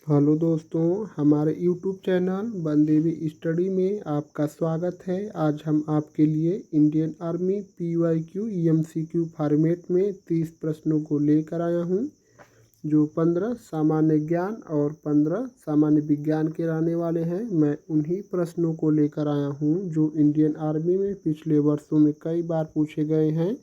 Hello दोस्तों, हमारे YouTube channel Bandevi study में आपका स्वागत है। आज हम आपके लिए Indian army PYQ MCQ format में 30 प्रश्नों को लेकर आया हूं, जो 15 सामान्य ज्ञान और 15 सामान्य विज्ञान के रहने वाले हैं। मैं उन्हीं प्रश्नों को लेकर आया हूं जो इंडियन आर्मी में पिछले वर्षों में कई बार पूछे गए हैं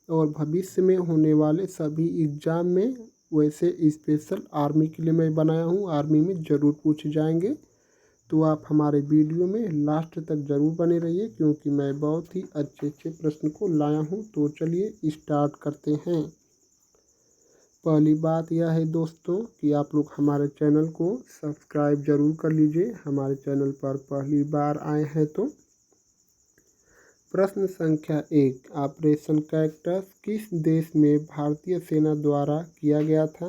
और भविष्य में होने वाले सभी एग्ज़ाम में, वैसे स्पेशल आर्मी के लिए मैं बनाया हूँ, आर्मी में ज़रूर पूछे जाएंगे। तो आप हमारे वीडियो में लास्ट तक ज़रूर बने रहिए, क्योंकि मैं बहुत ही अच्छे अच्छे प्रश्न को लाया हूँ। तो चलिए स्टार्ट करते हैं। पहली बात यह है दोस्तों कि आप लोग हमारे चैनल को सब्सक्राइब ज़रूर कर लीजिए, हमारे चैनल पर पहली बार आए हैं तो। प्रश्न संख्या 1, ऑपरेशन कैक्टस किस देश में भारतीय सेना द्वारा किया गया था?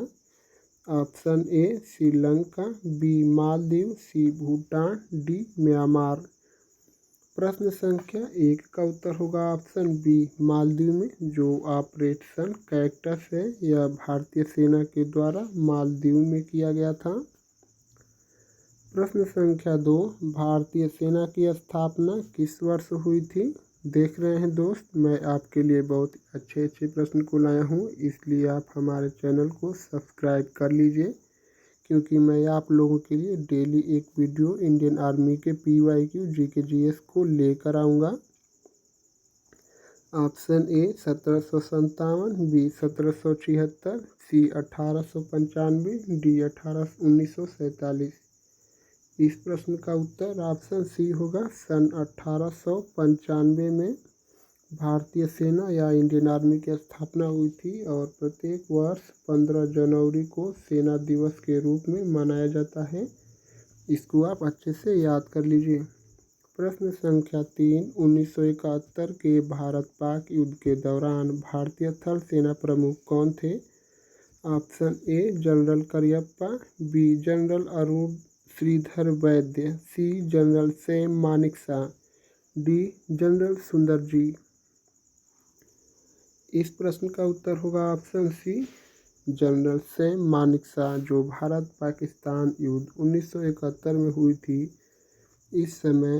Option A Sri Lanka, B Maldives, C Bhutan, D Myanmar. प्रश्न संख्या 1 का उत्तर होगा ऑप्शन बी मालदीव में। जो ऑपरेशन कैक्टस है यह भारतीय सेना के द्वारा मालदीव में किया गया था। प्रश्न संख्या 2, भारतीय सेना की स्थापना किस वर्ष हुई थी? देख रहे हैं दोस्त, मैं आपके लिए बहुत अच्छे अच्छे प्रश्न को लाया हूँ, इसलिए आप हमारे चैनल को सब्सक्राइब कर लीजिए, क्योंकि मैं आप लोगों के लिए डेली एक वीडियो इंडियन आर्मी के PYQ GK GS को लेकर आऊँगा। Option A 1757, B 1776, C 1895, D 1947। इस प्रश्न का उत्तर ऑप्शन सी होगा। सन 1895 में भारतीय सेना या इंडियन आर्मी की स्थापना हुई थी और प्रत्येक वर्ष 15 जनवरी को सेना दिवस के रूप में मनाया जाता है। इसको आप अच्छे से याद कर लीजिए। प्रश्न संख्या 3, 1971 के भारत पाक युद्ध के दौरान भारतीय थल सेना प्रमुख कौन थे? Option A general Cariappa, B general Arun Shridhar Vaidya, C general Sam Manekshaw, D general Sundarji. इस प्रश्न का उत्तर होगा option C general Sam Manekshaw, जो भारत पाकिस्तान युद्ध 1971 में हुई थी। इस समय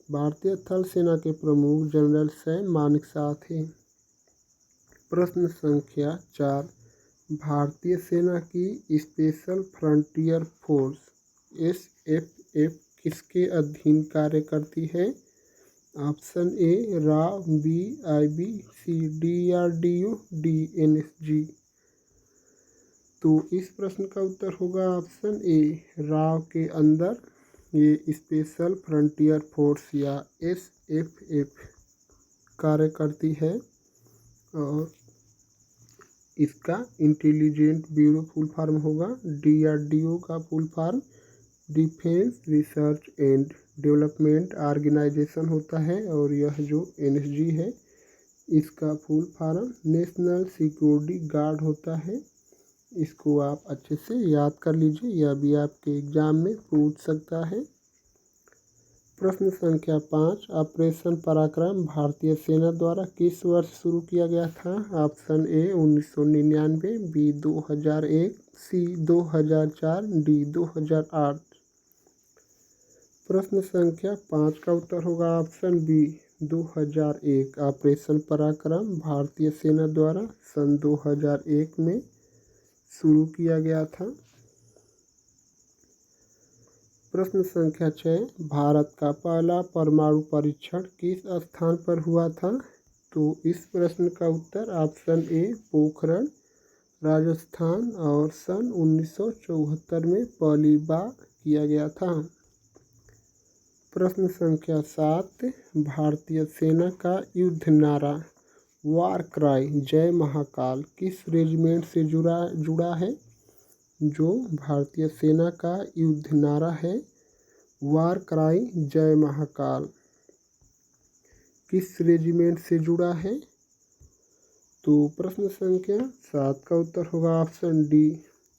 भारतीय थल सेना के प्रमुख जनरल सैम मानेकशॉ थे। प्रश्न संख्या 4, भारतीय सेना की स्पेशल फ्रंटियर फोर्स SFF किसके अधीन कार्य करती है? ऑप्शन ए राव, B IB, C DRDO, D NSG। तो इस प्रश्न का उत्तर होगा ऑप्शन ए राव के अंदर ये स्पेशल फ्रंटियर फोर्स या SFF कार्य करती है, और इसका इंटेलिजेंट ब्यूरो फुल फॉर्म होगा। DRDO का full form defence research and development organisation होता है, और यह जो NSG है इसका full form national security guard होता है। इसको आप अच्छे से याद कर लीजिए, यह भी आपके एग्जाम में पूछ सकता है। प्रश्न संख्या 5, ऑपरेशन पराक्रम भारतीय सेना द्वारा किस वर्ष शुरू किया गया था? Option A 1999, B 2001, C 2004, D 2008। प्रश्न संख्या 5 का उत्तर होगा ऑप्शन बी 2001। ऑपरेशन पराक्रम भारतीय सेना द्वारा सन 2001 में शुरू किया गया था। प्रश्न संख्या 6, भारत का पहला परमाणु परीक्षण किस स्थान पर हुआ था? तो इस प्रश्न का उत्तर ऑप्शन ए पोखरण, राजस्थान, और सन 1974 में पहली बार किया गया था। प्रश्न संख्या 7, भारतीय सेना का युद्ध नारा वार क्राई जय महाकाल किस रेजिमेंट से जुड़ा है? जो भारतीय सेना का युद्ध नारा है वार क्राई जय महाकाल, किस रेजिमेंट से जुड़ा है? तो प्रश्न संख्या 7 का उत्तर होगा ऑप्शन डी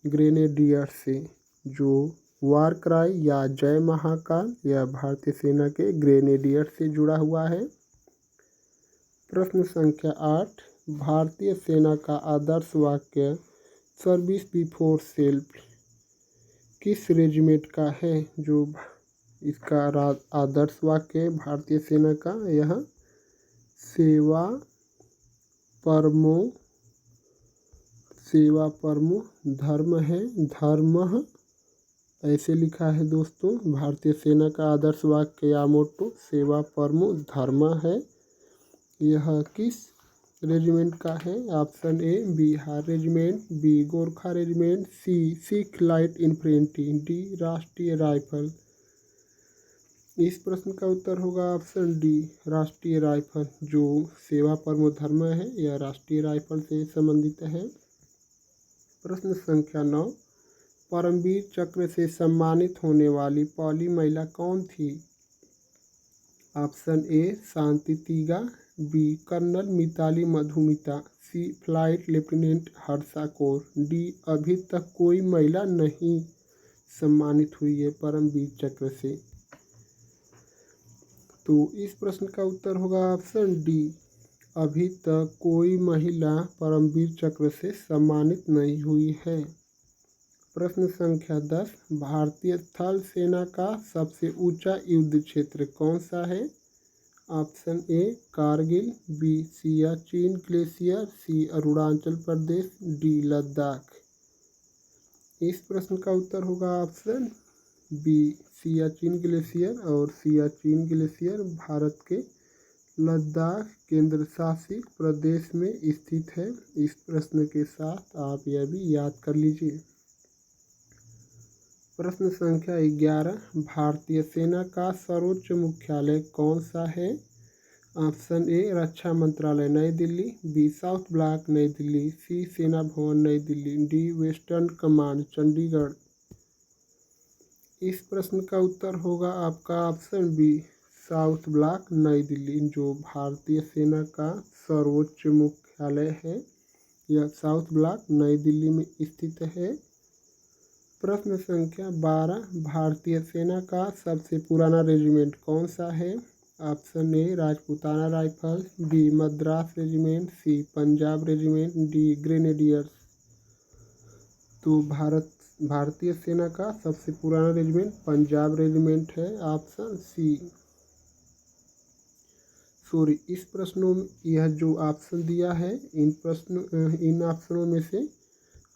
ग्रेनेडियर से। जो वार क्राई या जय महाकाल यह भारतीय सेना के ग्रेनेडियर से जुड़ा हुआ है। प्रश्न संख्या 8, भारतीय सेना का आदर्श वाक्य सर्विस बिफोर सेल्फ किस रेजिमेंट का है? जो इसका आदर्श वाक्य है भारतीय सेना का, यह सेवा परमो धर्म है। धर्मः ऐसे लिखा है दोस्तों। भारतीय सेना का आदर्श वाक्य या मोटो सेवा परमो धर्म है। यह किस रेजिमेंट का है? Option A Bihar regiment, B Gorkha regiment, C Sikh light infantry, D Rashtriya rifle. इस प्रश्न का उत्तर होगा ऑप्शन डी राष्ट्रीय राइफल। जो सेवा परमो धर्म है यह राष्ट्रीय राइफल से संबंधित है। प्रश्न संख्या 9, परमवीर चक्र से सम्मानित होने वाली पहली महिला कौन थी? Option A Shanti Tigga, B colonel Mitali Madhumita, C flight lieutenant Harsha Kaur, D अभी तक कोई महिला नहीं सम्मानित हुई है परमवीर चक्र से। तो इस प्रश्न का उत्तर होगा ऑप्शन डी, अभी तक कोई महिला परमवीर चक्र से सम्मानित नहीं हुई है। प्रश्न संख्या 10, भारतीय थल सेना का सबसे ऊंचा युद्ध क्षेत्र कौन सा है? Option A Kargil, B Siachen glacier, C Arunachal Pradesh, D Ladakh. इस प्रश्न का उत्तर होगा ऑप्शन बी सियाचिन ग्लेशियर। और सियाचिन ग्लेशियर भारत के लद्दाख केंद्र शासित प्रदेश में स्थित है। इस प्रश्न के साथ आप यह भी याद कर लीजिए। प्रश्न संख्या 11, भारतीय सेना का सर्वोच्च मुख्यालय कौन सा है? ऑप्शन ए रक्षा मंत्रालय नई दिल्ली, बी साउथ ब्लॉक नई दिल्ली, सी सेना भवन नई Delhi, D western command Chandigarh. इस प्रश्न का उत्तर होगा आपका ऑप्शन बी साउथ ब्लॉक नई दिल्ली। जो भारतीय सेना का सर्वोच्च मुख्यालय है यह साउथ ब्लॉक नई दिल्ली में स्थित है। प्रश्न संख्या 12, भारतीय सेना का सबसे पुराना रेजिमेंट कौन सा है? Option A Rajputana rifle, B Madras regiment, C Punjab regiment, D grenadiers. तो भारतीय सेना का सबसे पुराना रेजिमेंट पंजाब रेजिमेंट है। Option C. इस प्रश्नों में यह जो ऑप्शन दिया है इन ऑप्शनों में से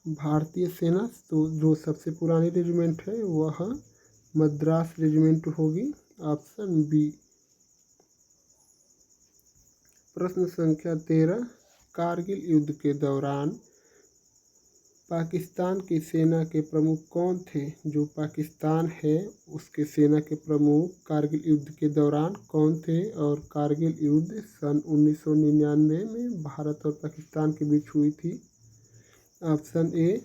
भारतीय सेना तो जो सबसे पुरानी रेजिमेंट है वह मद्रास रेजिमेंट होगी। Option B. प्रश्न संख्या 13, कारगिल युद्ध के दौरान पाकिस्तान की सेना के प्रमुख कौन थे? जो पाकिस्तान है उसके सेना के प्रमुख कारगिल युद्ध के दौरान कौन थे? और कारगिल युद्ध सन 1999 में भारत और पाकिस्तान के बीच हुई थी। Option A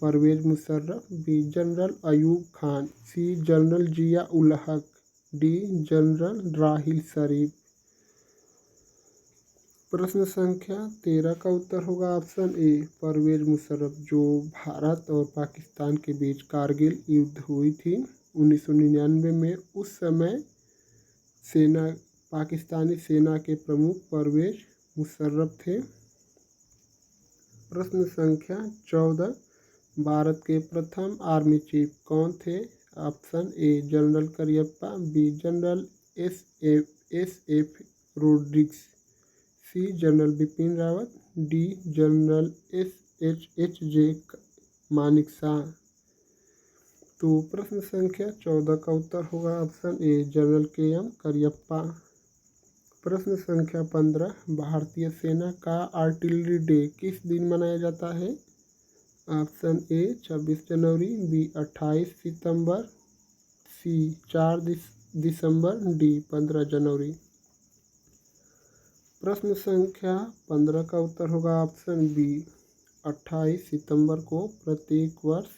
Pervez Musharraf, B general Ayub Khan, C general Zia ul Haq, D general Rahil शरीफ। प्रश्न संख्या 13 का उत्तर होगा ऑप्शन ए परवेज मुशर्रफ। जो भारत और पाकिस्तान के बीच कारगिल युद्ध हुई थी 1999 में, उस समय पाकिस्तानी सेना के प्रमुख परवेज मुशर्रफ थे। प्रश्न संख्या 14, भारत के प्रथम आर्मी चीफ कौन थे? Option A general Cariappa, B general S F Rodrigues, C general Bipin Rawat, D general H J Manekshaw. तो प्रश्न संख्या 14 का उत्तर होगा option A general K M Cariappa. प्रश्न संख्या 15, भारतीय सेना का आर्टिलरी डे किस दिन मनाया जाता है? ऑप्शन ए 26 जनवरी, बी 28 सितंबर, सी 4 दिसंबर, डी 15 जनवरी। प्रश्न संख्या 15 का उत्तर होगा ऑप्शन बी 28 सितंबर को प्रत्येक वर्ष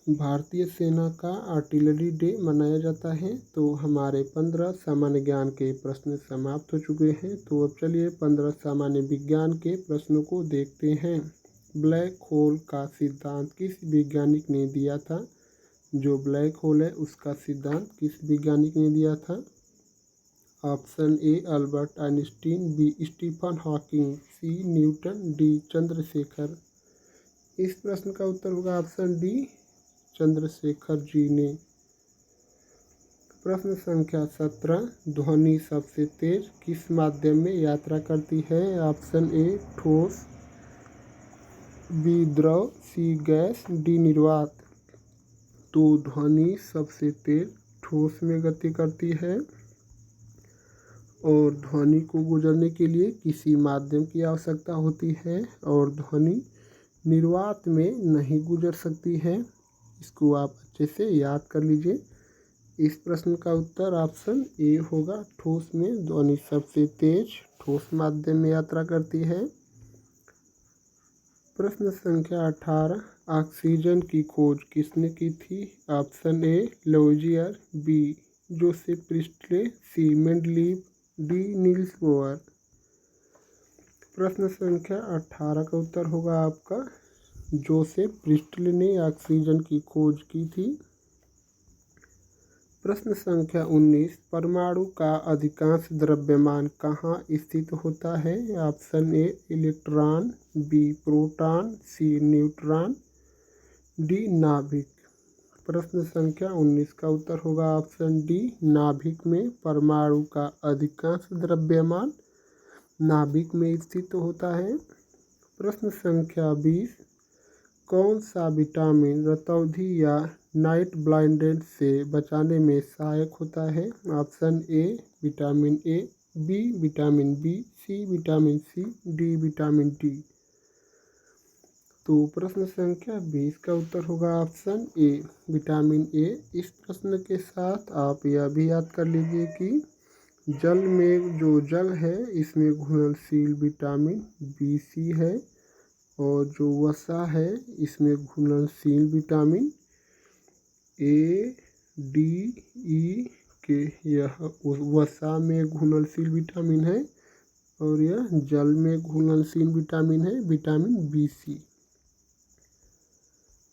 भारतीय सेना का आर्टिलरी डे मनाया जाता है। तो हमारे 15 सामान्य ज्ञान के प्रश्न समाप्त हो चुके हैं। तो अब चलिए 15 सामान्य विज्ञान के प्रश्नों को देखते हैं। ब्लैक होल का सिद्धांत किस वैज्ञानिक ने दिया था? जो ब्लैक होल है उसका सिद्धांत किस वैज्ञानिक ने दिया था? Option A Albert Einstein, B Stephen Hawking, C Newton, D Chandrasekhar. इस प्रश्न का उत्तर होगा ऑप्शन डी, चंद्रशेखर जी ने। प्रश्न संख्या 17, ध्वनि सबसे तेज किस माध्यम में यात्रा करती है? ऑप्शन ए ठोस, बी द्रव, सी गैस, डी निर्वात। तो ध्वनि सबसे तेज ठोस में गति करती है और ध्वनि को गुजरने के लिए किसी माध्यम की आवश्यकता होती है और ध्वनि निर्वात में नहीं गुजर सकती है। इसको आप अच्छे से याद कर लीजिए। इस प्रश्न का उत्तर ऑप्शन ए होगा, ठोस में ध्वनि सबसे तेज ठोस माध्यम में यात्रा करती है। प्रश्न संख्या 18, ऑक्सीजन की खोज किसने की थी? Option A Lavoisier, B Joseph Priestley, C Mendeleev, D Niels Bohr. प्रश्न संख्या 18 का उत्तर होगा आपका जोसेफ प्रिस्टले ने ऑक्सीजन की खोज की थी। प्रश्न संख्या 19, परमाणु का अधिकांश द्रव्यमान कहाँ स्थित होता है? Option A electron, B proton, C neutron, D नाभिक। प्रश्न संख्या 19 का उत्तर होगा ऑप्शन डी, नाभिक में परमाणु का अधिकांश द्रव्यमान नाभिक में स्थित होता है। प्रश्न संख्या 20, कौन सा विटामिन रतौंधी या नाइट ब्लाइंडनेस से बचाने में सहायक होता है? Option A vitamin A, B vitamin B, C vitamin C, D vitamin D. तो प्रश्न संख्या 20 का उत्तर होगा ऑप्शन ए विटामिन ए। इस प्रश्न के साथ आप यह भी याद कर लीजिए कि जल में जो जल है इसमें घुलनशील विटामिन बी सी है और जो वसा है इसमें घुलनशील विटामिन ए डी ई के, यह वसा में घुलनशील विटामिन है और यह जल में घुलनशील विटामिन है विटामिन बी सी।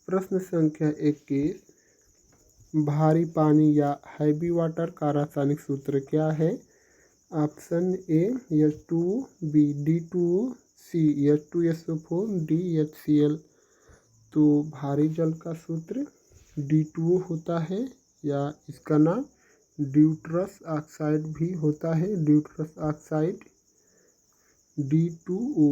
प्रश्न संख्या 21, भारी पानी या हैवी वाटर का रासायनिक सूत्र क्या है? Option A H2, B D2O, C H2SO4, D HCl। तो भारी जल का सूत्र D2O होता है या इसका नाम ड्यूटरस ऑक्साइड भी होता है, ड्यूटरस ऑक्साइड D2O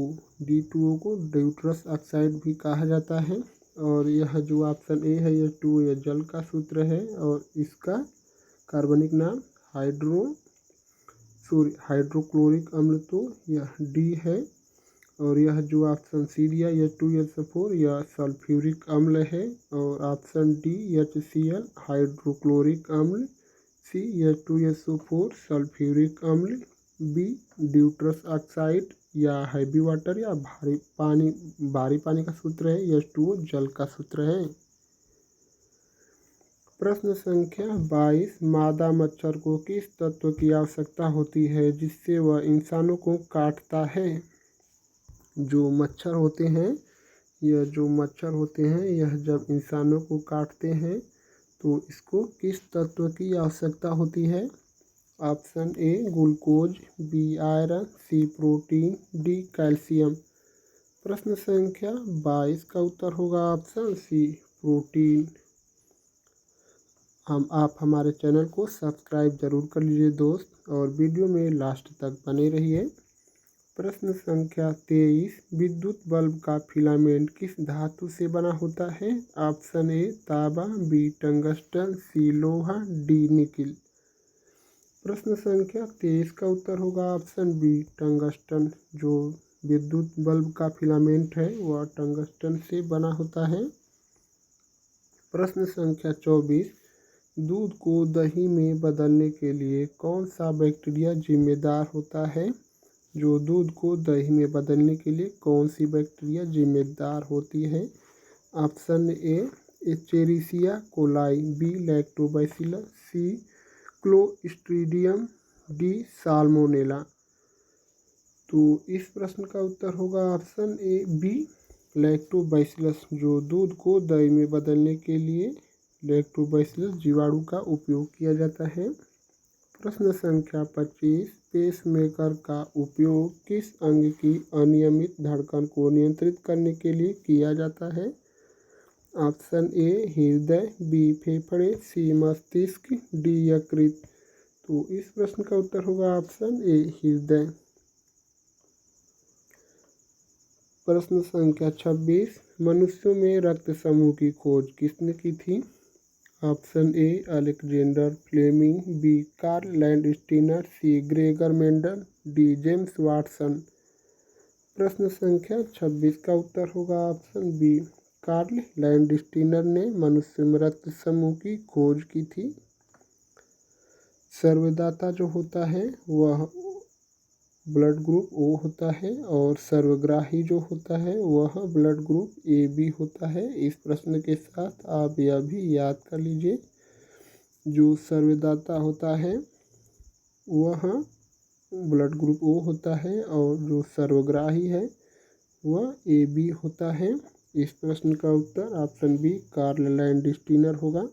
को ड्यूटरस ऑक्साइड भी कहा जाता है। और यह जो ऑप्शन ए है H2O यह जल का सूत्र है और इसका कार्बनिक नाम हाइड्रोक्लोरिक अम्ल, तो यह डी है। और यह जो ऑप्शन सी दिया H2SO4 यह सल्फ्यूरिक अम्ल है और ऑप्शन डी HCl हाइड्रोक्लोरिक अम्ल, सी H2SO4 सल्फ्यूरिक अम्ल, बी ड्यूटरस ऑक्साइड या हैवी वाटर या भारी पानी का सूत्र है H2O जल का सूत्र है। प्रश्न संख्या 22, मादा मच्छर को किस तत्व की आवश्यकता होती है जिससे वह इंसानों को काटता है? जो मच्छर होते हैं यह जब इंसानों को काटते हैं तो इसको किस तत्व की आवश्यकता होती है? Option A glucose, B iron, C protein, D calcium. प्रश्न संख्या 22 का उत्तर होगा ऑप्शन सी प्रोटीन। आप हमारे चैनल को सब्सक्राइब जरूर कर लीजिए दोस्त और वीडियो में लास्ट तक बने रहिए। प्रश्न संख्या 23, विद्युत बल्ब का फिलामेंट किस धातु से बना होता है? ऑप्शन ए तांबा, बी टंगस्टन, सी लोहा, डी निकिल। प्रश्न संख्या 23 का उत्तर होगा ऑप्शन बी टंगस्टन। जो विद्युत बल्ब का फिलामेंट है वह टंगस्टन से बना होता है। प्रश्न संख्या 24, दूध को दही में बदलने के लिए कौन सा बैक्टीरिया जिम्मेदार होता है? जो दूध को दही में बदलने के लिए कौन सी बैक्टीरिया जिम्मेदार होती है? Option A Escherichia coli, B lactobacillus, C clostridium, D salmonella. तो इस प्रश्न का उत्तर होगा ऑप्शन ए बी लैक्टोबैसिलस। जो दूध को दही में बदलने के लिए लैक्टोबैसिलस जीवाणु का उपयोग किया जाता है। प्रश्न संख्या 25, पेसमेकर का उपयोग किस अंग की अनियमित धड़कन को नियंत्रित करने के लिए किया जाता है? ऑप्शन ए हृदय, बी फेफड़े, सी मस्तिष्क, डी यकृत। तो इस प्रश्न का उत्तर होगा ऑप्शन ए हृदय। प्रश्न संख्या 26, मनुष्यों में रक्त समूह की खोज किसने की थी? Option A Alexander Fleming, B Karl Landsteiner, C Gregor Mendel, D James Watson. प्रश्न संख्या 26 का उत्तर होगा ऑप्शन बी कार्ल लैंडस्टीनर ने मनुष्य में रक्त समूह की खोज की थी। सर्वदाता जो होता है वह ब्लड ग्रुप ओ होता है और सर्वग्राही जो होता है वह ब्लड ग्रुप ए बी होता है। इस प्रश्न के साथ आप यह भी याद कर लीजिए, जो सर्वदाता होता है वह ब्लड ग्रुप ओ होता है और जो सर्वग्राही है वह ए बी होता है। इस प्रश्न का उत्तर ऑप्शन बी कार्ल लैंडस्टीनर होगा।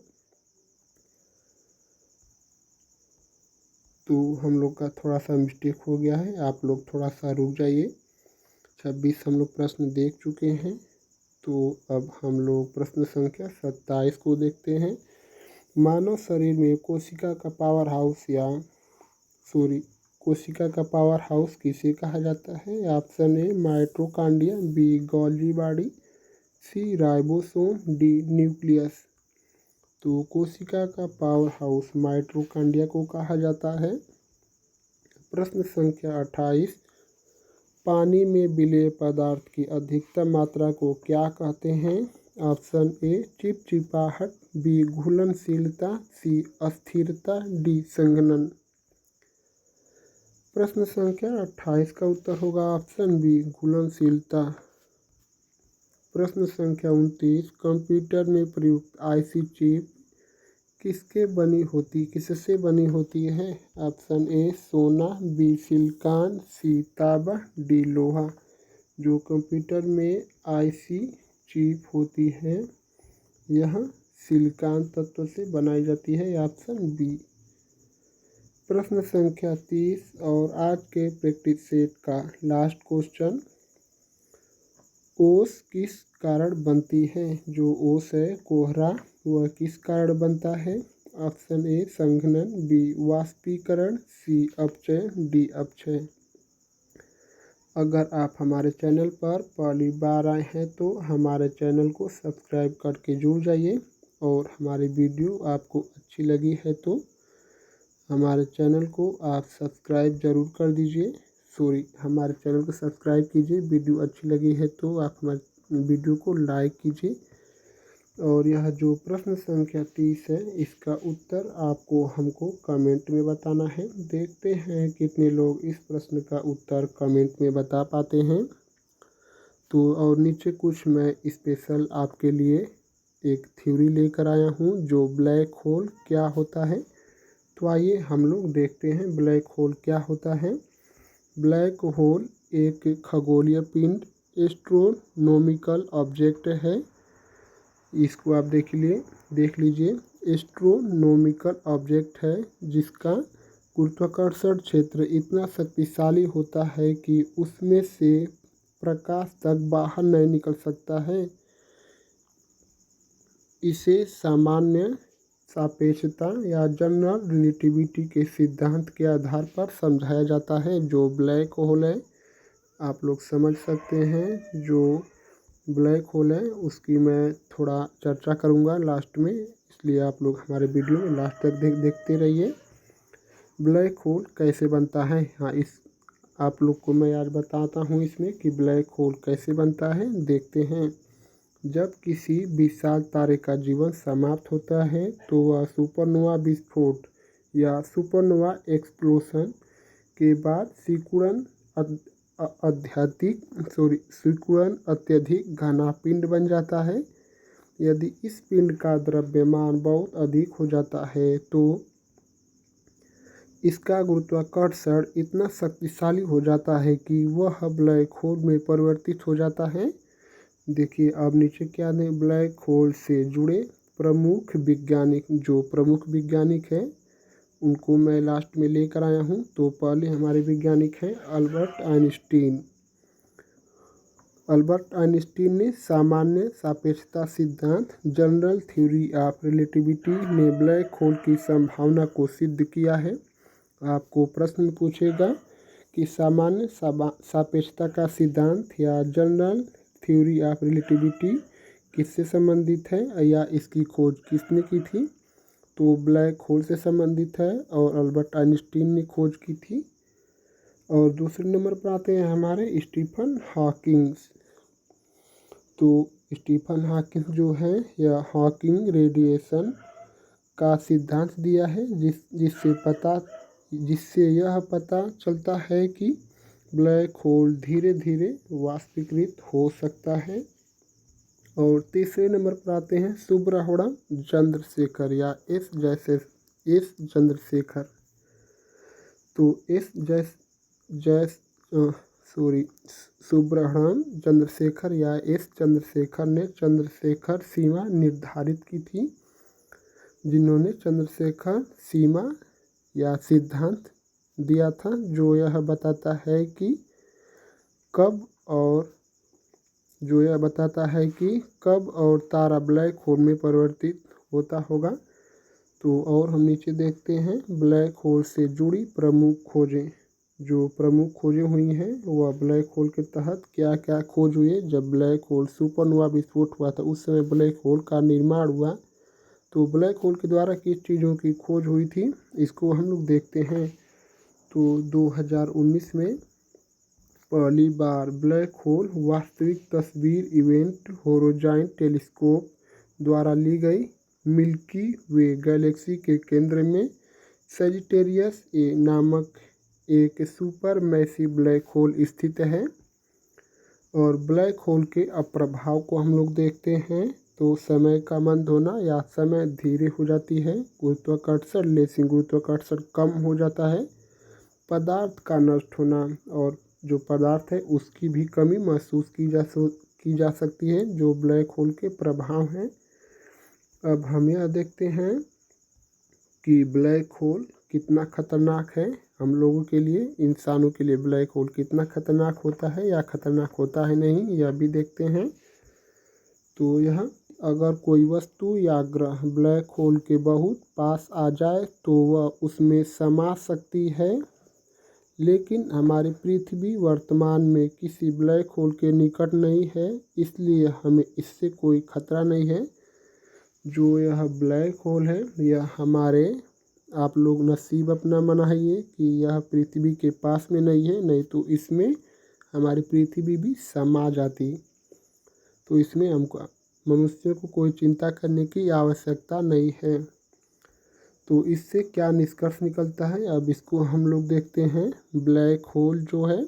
तो हम लोग का थोड़ा सा मिस्टेक हो गया है, आप लोग थोड़ा सा रुक जाइए। 26 हम लोग प्रश्न देख चुके हैं, तो अब हम लोग प्रश्न संख्या 27 को देखते हैं। मानव शरीर में कोशिका का पावर हाउस किसे कहा जाता है? Option A mitochondria, B Golgi body, C ribosome, D nucleus. तो कोशिका का पावर हाउस माइटोकॉन्ड्रिया को कहा जाता है। प्रश्न संख्या 28, पानी में विलेय पदार्थ की अधिकतम मात्रा को क्या कहते हैं? ऑप्शन ए चिपचिपाहट, बी घुलनशीलता, सी अस्थिरता, डी संघनन। प्रश्न संख्या 28 का उत्तर होगा ऑप्शन बी घुलनशीलता। प्रश्न संख्या 29, कंप्यूटर में प्रयुक्त आईसी चिप किससे बनी होती है? ऑप्शन ए सोना, बी सिलिकॉन, सी तांबा, डी लोहा। जो कंप्यूटर में आईसी चिप होती है यह सिलिकॉन तत्व से बनाई जाती है, ऑप्शन बी। प्रश्न संख्या 30 और आज के प्रैक्टिस सेट का लास्ट क्वेश्चन, ओस किस कारण बनती है? जो ओस है कोहरा, वह किस कारण बनता है? ऑप्शन ए संघनन, बी वाष्पीकरण, सी अपचय, डी अपक्षय। अगर आप हमारे चैनल पर पहली बार आए हैं तो हमारे चैनल को सब्सक्राइब करके जुड़ जाइए, और हमारी वीडियो आपको अच्छी लगी है तो हमारे चैनल को आप सब्सक्राइब ज़रूर कर दीजिए। हमारे चैनल को सब्सक्राइब कीजिए। वीडियो अच्छी लगी है तो आप हमारे वीडियो को लाइक कीजिए। और यह जो प्रश्न संख्या 30 है इसका उत्तर आपको हमको कमेंट में बताना है। देखते हैं कितने लोग इस प्रश्न का उत्तर कमेंट में बता पाते हैं। तो और नीचे कुछ मैं स्पेशल आपके लिए एक थ्योरी लेकर आया हूँ, जो ब्लैक होल क्या होता है। तो आइए हम लोग देखते हैं ब्लैक होल क्या होता है। ब्लैक होल एक खगोलीय पिंड, एस्ट्रोनॉमिकल ऑब्जेक्ट है। इसको आप देख लीजिए, एस्ट्रोनॉमिकल ऑब्जेक्ट है जिसका गुरुत्वाकर्षण क्षेत्र इतना शक्तिशाली होता है कि उसमें से प्रकाश तक बाहर नहीं निकल सकता है। इसे सामान्य सापेक्षता या जनरल रिलेटिविटी के सिद्धांत के आधार पर समझाया जाता है। जो ब्लैक होल है आप लोग समझ सकते हैं, जो ब्लैक होल है उसकी मैं थोड़ा चर्चा करूंगा लास्ट में, इसलिए आप लोग हमारे वीडियो में लास्ट तक देखते रहिए। ब्लैक होल कैसे बनता है, हाँ इस आप लोग को मैं आज बताता हूँ इसमें कि ब्लैक होल कैसे बनता है। देखते हैं, जब किसी विशाल तारे का जीवन समाप्त होता है तो वह सुपरनोवा विस्फोट या सुपरनोवा एक्सप्लोशन के बाद सिकुड़न अत्यधिक घना पिंड बन जाता है। यदि इस पिंड का द्रव्यमान बहुत अधिक हो जाता है तो इसका गुरुत्वाकर्षण इतना शक्तिशाली हो जाता है कि वह ब्लैक होल में परिवर्तित हो जाता है। देखिए अब नीचे क्या है, ब्लैक होल से जुड़े प्रमुख वैज्ञानिक है उनको मैं लास्ट में लेकर आया हूँ। तो पहले हमारे वैज्ञानिक हैं अल्बर्ट आइंस्टीन। अल्बर्ट आइंस्टीन ने सामान्य सापेक्षता सिद्धांत जनरल थ्योरी ऑफ रिलेटिविटी में ब्लैक होल की संभावना को सिद्ध किया है। आपको प्रश्न पूछेगा कि सामान्य सापेक्षता का सिद्धांत या जनरल थ्योरी ऑफ रिलेटिविटी किससे संबंधित है या इसकी खोज किसने की थी। तो ब्लैक होल से संबंधित है और अल्बर्ट आइंस्टीन ने खोज की थी। और दूसरे नंबर पर आते हैं हमारे स्टीफन हॉकिंग। तो स्टीफन हॉकिंग जो है या हॉकिंग रेडिएशन का सिद्धांत दिया है जिससे यह पता चलता है कि ब्लैक होल धीरे धीरे वाष्पीकृत हो सकता है। और तीसरे नंबर पर आते हैं सुब्रह्मण्यम चंद्रशेखर या एस चंद्रशेखर। तो सुब्रह्मण्यम चंद्रशेखर या एस चंद्रशेखर ने चंद्रशेखर सीमा निर्धारित की थी, जिन्होंने चंद्रशेखर सीमा या सिद्धांत दिया था जो यह बताता है कि कब और तारा ब्लैक होल में परिवर्तित होता होगा। तो और हम नीचे देखते हैं ब्लैक होल से जुड़ी प्रमुख खोजें हुई हैं वह ब्लैक होल के तहत क्या क्या खोज हुई। जब ब्लैक होल सुपरनोवा विस्फोट हुआ था उस समय ब्लैक होल का निर्माण हुआ। तो ब्लैक होल के द्वारा किस चीज़ों की खोज हुई थी इसको हम लोग देखते हैं। तो 2019 में पहली बार ब्लैक होल वास्तविक तस्वीर इवेंट होराइज़न टेलीस्कोप द्वारा ली गई। मिल्की वे गैलेक्सी के केंद्र में सजिटेरियस ए नामक एक सुपर मैसिव ब्लैक होल स्थित है। और ब्लैक होल के अप्रभाव को हम लोग देखते हैं। तो समय का मंद होना या समय धीरे हो जाती है, गुरुत्वाकर्षण लेसिंग गुरुत्वाकर्षण कम हो जाता है, पदार्थ का नष्ट होना और जो पदार्थ है उसकी भी कमी महसूस की जा सकती है जो ब्लैक होल के प्रभाव हैं। अब हम यह देखते हैं कि ब्लैक होल कितना खतरनाक है हम लोगों के लिए, इंसानों के लिए ब्लैक होल कितना खतरनाक होता है या खतरनाक होता है नहीं, यह भी देखते हैं। तो यह अगर कोई वस्तु या ग्रह ब्लैक होल के बहुत पास आ जाए तो वह उसमें समा सकती है, लेकिन हमारी पृथ्वी वर्तमान में किसी ब्लैक होल के निकट नहीं है, इसलिए हमें इससे कोई खतरा नहीं है। जो यह ब्लैक होल है यह हमारे आप लोग नसीब अपना मनाइए कि यह पृथ्वी के पास में नहीं है, नहीं तो इसमें हमारी पृथ्वी भी समा जाती। तो इसमें हमको मनुष्य को कोई चिंता करने की आवश्यकता नहीं है। तो इससे क्या निष्कर्ष निकलता है अब इसको हम लोग देखते हैं। ब्लैक होल जो है,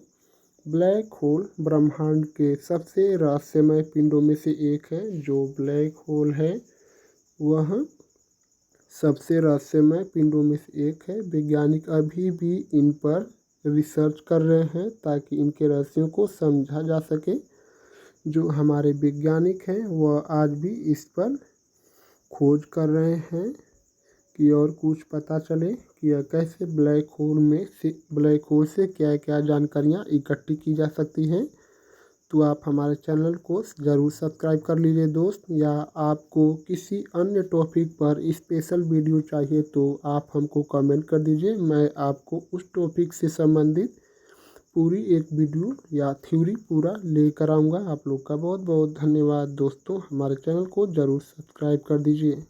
ब्लैक होल ब्रह्मांड के सबसे रहस्यमय पिंडों में से एक है। जो ब्लैक होल है वह सबसे रहस्यमय पिंडों में से एक है। वैज्ञानिक अभी भी इन पर रिसर्च कर रहे हैं ताकि इनके रहस्यों को समझा जा सके। जो हमारे वैज्ञानिक हैं वह आज भी इस पर खोज कर रहे हैं कि और कुछ पता चले कि यह कैसे ब्लैक होल से क्या क्या जानकारियाँ इकट्ठी की जा सकती हैं। तो आप हमारे चैनल को ज़रूर सब्सक्राइब कर लीजिए दोस्त। या आपको किसी अन्य टॉपिक पर स्पेशल वीडियो चाहिए तो आप हमको कमेंट कर दीजिए, मैं आपको उस टॉपिक से संबंधित पूरी एक वीडियो या थ्योरी पूरा लेकर आऊँगा। आप लोग का बहुत बहुत धन्यवाद दोस्तों, हमारे चैनल को ज़रूर सब्सक्राइब कर दीजिए।